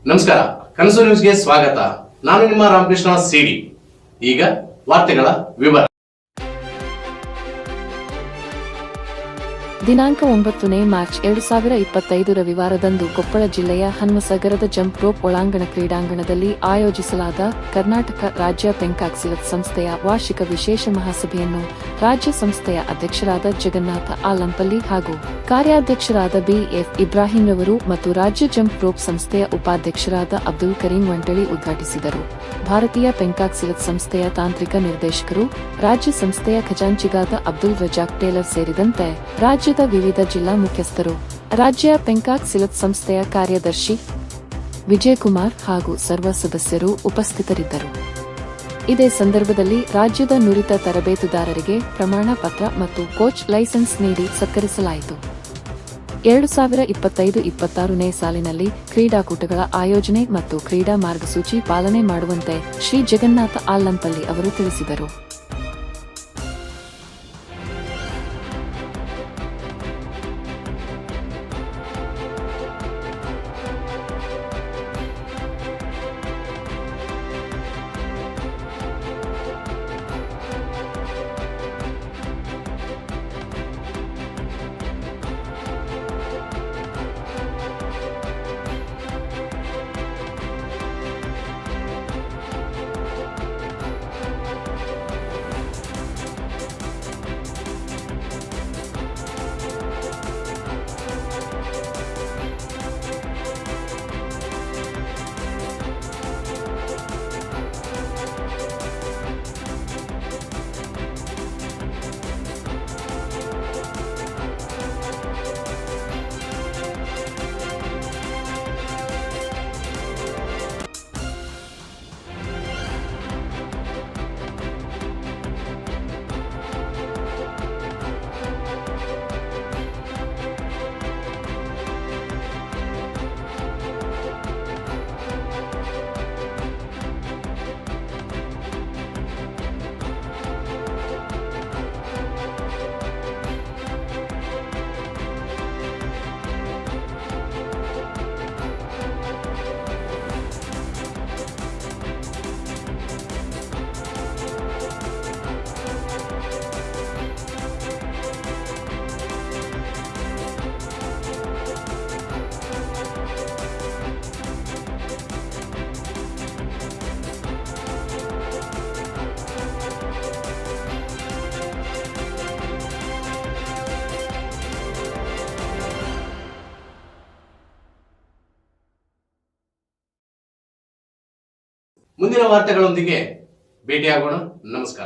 ನಮಸ್ಕಾರ, ಕನಸು ನ್ಯೂಸ್ಗೆ ಸ್ವಾಗತ. ನಾನು ನಿಮ್ಮ ರಾಮಕೃಷ್ಣ ಸಿಡಿ. ಈಗ ವಾರ್ತೆಗಳ ವಿವರ. ದಿನಾಂಕ 9 ಮಾರ್ಚ್ 2025 ರವಿವಾರದಂದು ಕೊಪ್ಪಳ ಜಿಲ್ಲೆಯ ಹನುಮಸಾಗರದ ಜಂಪ್ ರೋಪ್ ಒಳಾಂಗಣ ಕ್ರೀಡಾಂಗಣದಲ್ಲಿ ಆಯೋಜಿಸಲಾದ ಕರ್ನಾಟಕ ರಾಜ್ಯ ಪೆಂಕಾಕ್ಸಿಲತ್ ಸಂಸ್ಥೆಯ ವಾರ್ಷಿಕ ವಿಶೇಷ ಮಹಾಸಭೆಯನ್ನು ರಾಜ್ಯ ಸಂಸ್ಥೆಯ ಅಧ್ಯಕ್ಷರಾದ ಜಗನ್ನಾಥ ಆಲಂಪಲ್ಲಿ ಹಾಗೂ ಕಾರ್ಯಾಧ್ಯಕ್ಷರಾದ ಬಿಎಫ್ ಇಬ್ರಾಹಿಂರವರು ಮತ್ತು ರಾಜ್ಯ ಜಂಪ್ ರೋಪ್ ಸಂಸ್ಥೆಯ ಉಪಾಧ್ಯಕ್ಷರಾದ ಅಬ್ದುಲ್ ಕರೀಂ ವಂಟಳಿ ಉದ್ಘಾಟಿಸಿದರು. ಭಾರತೀಯ ಪೆಂಕಾಕ್ಸಿಲತ್ ಸಂಸ್ಥೆಯ ತಾಂತ್ರಿಕ ನಿರ್ದೇಶಕರು, ರಾಜ್ಯ ಸಂಸ್ಥೆಯ ಖಜಾಂಚಿಗಾದ ಅಬ್ದುಲ್ ರಜಾಕ್ ಟೇಲರ್ ಸೇರಿದಂತೆ ರಾಜ್ಯದ ವಿವಿಧ ಜಿಲ್ಲಾ ಮುಖ್ಯಸ್ಥರು, ರಾಜ್ಯ ಪೆಂಕಾಕ್ಸಿಲತ್ ಸಂಸ್ಥೆಯ ಕಾರ್ಯದರ್ಶಿ ವಿಜಯಕುಮಾರ್ ಹಾಗೂ ಸರ್ವ ಸದಸ್ಯರು ಉಪಸ್ಥಿತರಿದ್ದರು. ಇದೇ ಸಂದರ್ಭದಲ್ಲಿ ರಾಜ್ಯದ ನುರಿತ ತರಬೇತುದಾರರಿಗೆ ಪ್ರಮಾಣ ಪತ್ರ ಮತ್ತು ಕೋಚ್ ಲೈಸೆನ್ಸ್ ನೀಡಿ ಸತ್ಕರಿಸಲಾಯಿತು. 2025-26ನೇ ಸಾಲಿನಲ್ಲಿ ಕ್ರೀಡಾಕೂಟಗಳ ಆಯೋಜನೆ ಮತ್ತು ಕ್ರೀಡಾ ಮಾರ್ಗಸೂಚಿ ಪಾಲನೆ ಮಾಡುವಂತೆ ಶ್ರೀ ಜಗನ್ನಾಥ ಆಲಂಪಲ್ಲಿ ಅವರು ತಿಳಿಸಿದರು. ಮುಂದಿನ ವಾರ್ತೆಗಳೊಂದಿಗೆ ಭೇಟಿಯಾಗೋಣ. ನಮಸ್ಕಾರ.